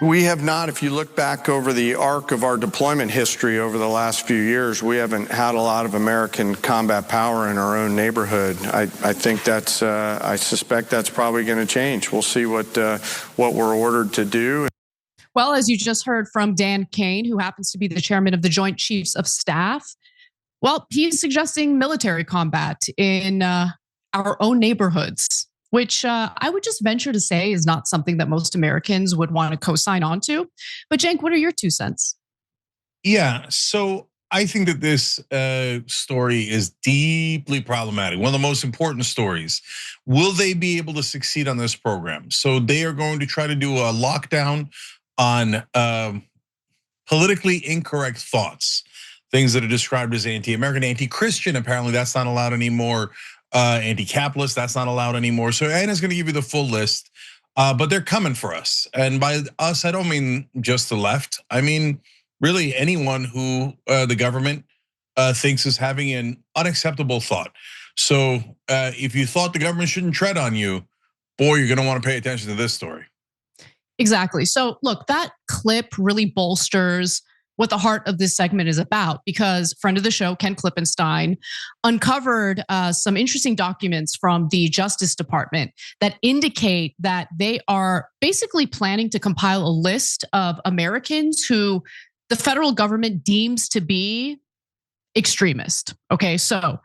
We have not. If you look back over the arc of our deployment history over the last few years, we haven't had a lot of American combat power in our own neighborhood. I think that's, I suspect that's probably going to change. We'll see what we're ordered to do. Well, as you just heard from Dan Kane, who happens to be the chairman of the Joint Chiefs of Staff, well, he's suggesting military combat in our own neighborhoods, which I would just venture to say is not something that most Americans would want to co-sign onto. But Cenk, what are your 2 cents? Yeah, so I think that this story is deeply problematic. One of the most important stories. Will they be able to succeed on this program? So they are going to try to do a lockdown on politically incorrect thoughts, things that are described as anti-American, anti-Christian. Apparently that's not allowed anymore. Anti-capitalist, that's not allowed anymore. So Anna's gonna give you the full list, but they're coming for us. And by us, I don't mean just the left. I mean, really anyone who the government thinks is having an unacceptable thought. So if you thought the government shouldn't tread on you, boy, you're gonna wanna pay attention to this story. Exactly. So look, that clip really bolsters what the heart of this segment is about, because friend of the show, Ken Klippenstein, uncovered some interesting documents from the Justice Department that indicate that they are basically planning to compile a list of Americans who the federal government deems to be extremist. Okay, so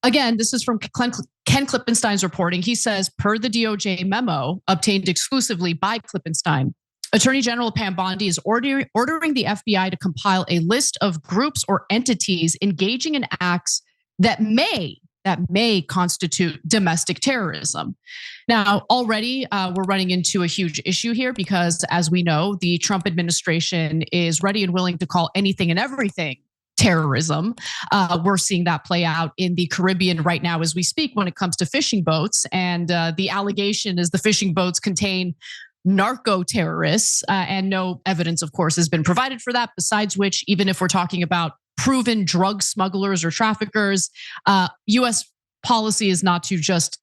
again, this is from Ken Klippenstein's reporting. He says, per the DOJ memo obtained exclusively by Klippenstein, Attorney General Pam Bondi is ordering the FBI to compile a list of groups or entities engaging in acts that may constitute domestic terrorism. Now, already we're running into a huge issue here because, as we know, the Trump administration is ready and willing to call anything and everything terrorism. We're seeing that play out in the Caribbean right now as we speak when it comes to fishing boats. And the allegation is the fishing boats contain narco terrorists, and no evidence, of course, has been provided for that. Besides which, even if we're talking about proven drug smugglers or traffickers, US policy is not to just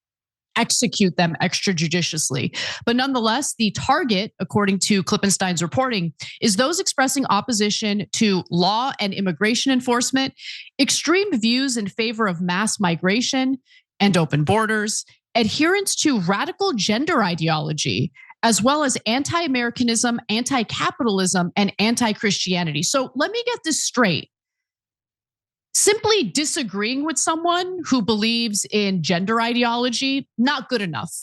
execute them extrajudiciously. But nonetheless, the target, according to Klippenstein's reporting, is those expressing opposition to law and immigration enforcement, extreme views in favor of mass migration and open borders, adherence to radical gender ideology, as well as anti-Americanism, anti-capitalism, and anti-Christianity. So let me get this straight. Simply disagreeing with someone who believes in gender ideology, not good enough.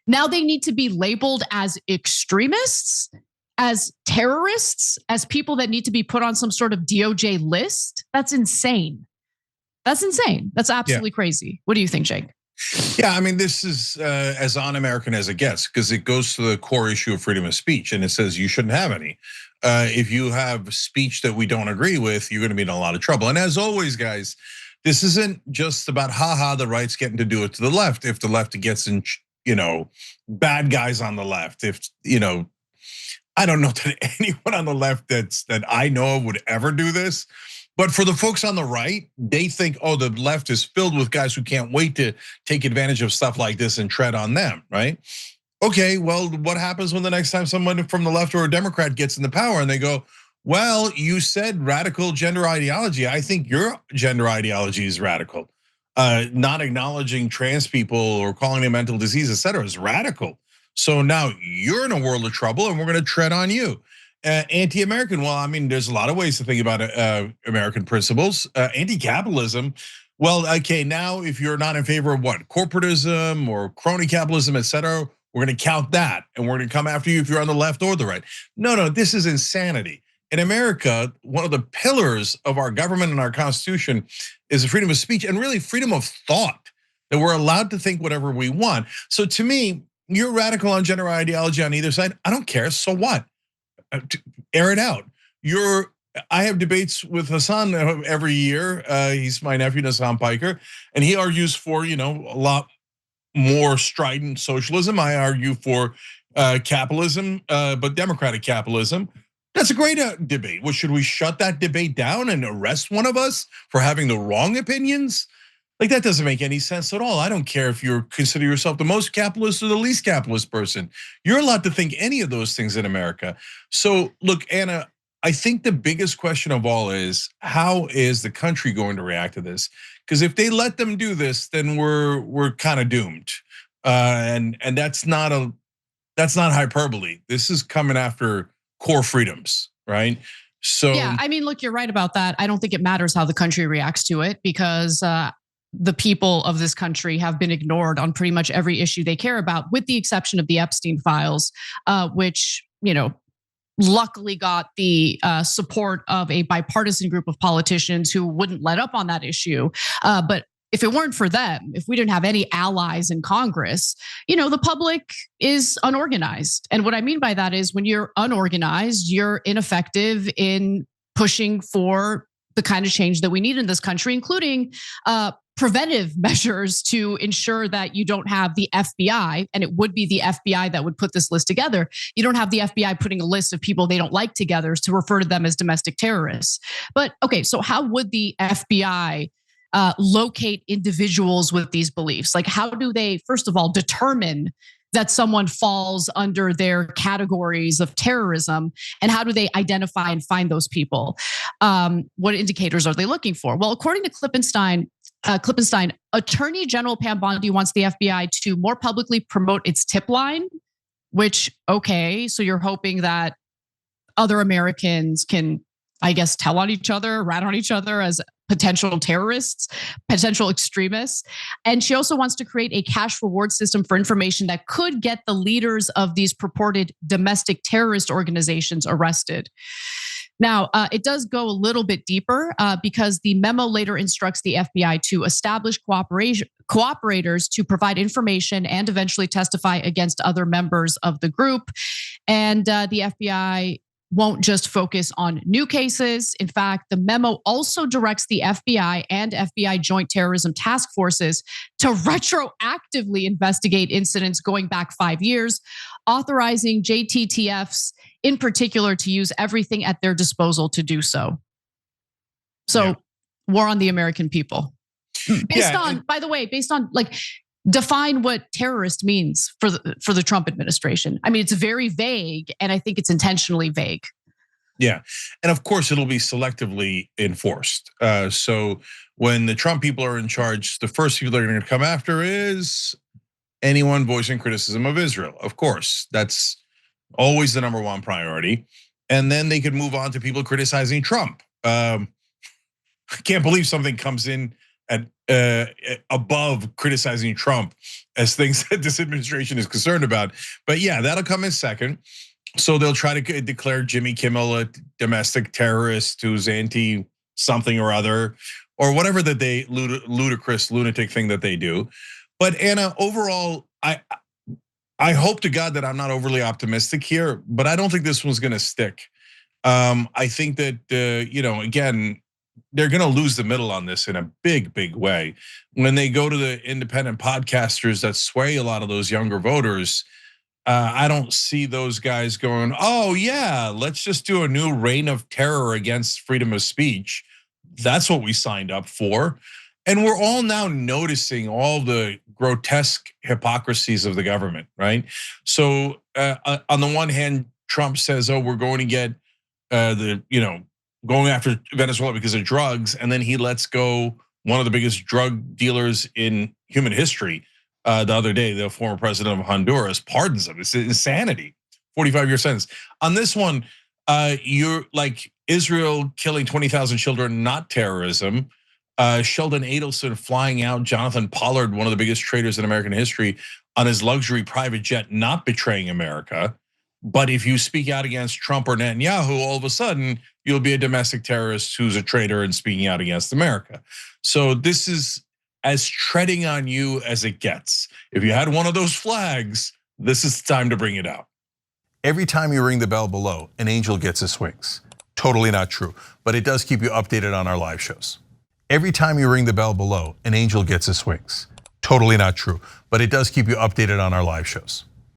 Now they need to be labeled as extremists, as terrorists, as people that need to be put on some sort of DOJ list. That's insane. That's insane. That's absolutely crazy. What do you think, Jake? Yeah, I mean, this is as un-American as it gets because it goes to the core issue of freedom of speech, and it says you shouldn't have any. If you have speech that we don't agree with, you're going to be in a lot of trouble. And as always, guys, this isn't just about the right's getting to do it to the left. If the left gets in, bad guys on the left. If I don't know that anyone on the left that I know of would ever do this. But for the folks on the right, they think, oh, the left is filled with guys who can't wait to take advantage of stuff like this and tread on them, right? Okay, well, what happens when the next time someone from the left or a Democrat gets in the power and they go, well, you said radical gender ideology. I think your gender ideology is radical. Not acknowledging trans people or calling them mental disease, et cetera, is radical. So now you're in a world of trouble and we're gonna tread on you. Anti-American, well, I mean, there's a lot of ways to think about American principles. Anti-capitalism, well, okay, now if you're not in favor of what? Corporatism or crony capitalism, et cetera, we're gonna count that and we're gonna come after you if you're on the left or the right. No, this is insanity. In America, one of the pillars of our government and our Constitution is the freedom of speech and really freedom of thought, that we're allowed to think whatever we want. So to me, you're radical on gender ideology on either side, I don't care, so what? Air it out. I have debates with Hassan every year. He's my nephew, Hassan Piker, and he argues for a lot more strident socialism. I argue for capitalism, but democratic capitalism. That's a great debate. Well, should we shut that debate down and arrest one of us for having the wrong opinions? Like, that doesn't make any sense at all. I don't care if you consider yourself the most capitalist or the least capitalist person. You're allowed to think any of those things in America. So look, Anna, I think the biggest question of all is, how is the country going to react to this? Because if they let them do this, then we're kind of doomed. And that's not hyperbole. This is coming after core freedoms, right? So yeah, I mean, look, you're right about that. I don't think it matters how the country reacts to it, because the people of this country have been ignored on pretty much every issue they care about, with the exception of the Epstein files, which, luckily got the support of a bipartisan group of politicians who wouldn't let up on that issue. But if it weren't for them, if we didn't have any allies in Congress, the public is unorganized. And what I mean by that is, when you're unorganized, you're ineffective in pushing for the kind of change that we need in this country, including preventive measures to ensure that you don't have the FBI, and it would be the FBI that would put this list together. You don't have the FBI putting a list of people they don't like together to refer to them as domestic terrorists. But okay, so how would the FBI locate individuals with these beliefs? Like, how do they, first of all, determine that someone falls under their categories of terrorism? And how do they identify and find those people? What indicators are they looking for? Well, according to Klippenstein, Attorney General Pam Bondi wants the FBI to more publicly promote its tip line, which, okay, so you're hoping that other Americans can, I guess, tell on each other, rat on each other as potential terrorists, potential extremists. And she also wants to create a cash reward system for information that could get the leaders of these purported domestic terrorist organizations arrested. Now, it does go a little bit deeper, because the memo later instructs the FBI to establish cooperators to provide information and eventually testify against other members of the group. And the FBI won't just focus on new cases. In fact, the memo also directs the FBI and FBI Joint Terrorism Task Forces to retroactively investigate incidents going back 5 years, authorizing JTTFs in particular to use everything at their baseball to do so. So, war on the American people. By the way, based on define what terrorist means for the Trump administration. I mean, it's very vague, and I think it's intentionally vague. Yeah, and of course it'll be selectively enforced. So when the Trump people are in charge, the first people they're going to come after is anyone voicing criticism of Israel. Of course, that's always the number one priority. And then they could move on to people criticizing Trump. I can't believe something comes in at above criticizing Trump as things that this administration is concerned about. But yeah, that'll come in second. So they'll try to declare Jimmy Kimmel a domestic terrorist who's anti something or other, or whatever that they ludicrous lunatic thing that they do. But Anna, overall, I hope to God that I'm not overly optimistic here, but I don't think this one's going to stick. I think that again, they're going to lose the middle on this in a big, big way. When they go to the independent podcasters that sway a lot of those younger voters, I don't see those guys going, oh yeah, let's just do a new reign of terror against freedom of speech. That's what we signed up for. And we're all now noticing all the grotesque hypocrisies of the government, right? So on the one hand, Trump says, oh, we're going to get going after Venezuela because of drugs. And then he lets go one of the biggest drug dealers in human history. The other day, the former president of Honduras pardons him. It's insanity, 45-year sentence. On this one, you're like Israel killing 20,000 children, not terrorism. Sheldon Adelson flying out Jonathan Pollard, one of the biggest traitors in American history, on his luxury private jet, not betraying America. But if you speak out against Trump or Netanyahu, all of a sudden you'll be a domestic terrorist who's a traitor and speaking out against America. So this is as treading on you as it gets. If you had one of those flags, this is the time to bring it out. Every time you ring the bell below, an angel gets his wings. Totally not true, but it does keep you updated on our live shows. Every time you ring the bell below, an angel gets his wings. Totally not true, but it does keep you updated on our live shows.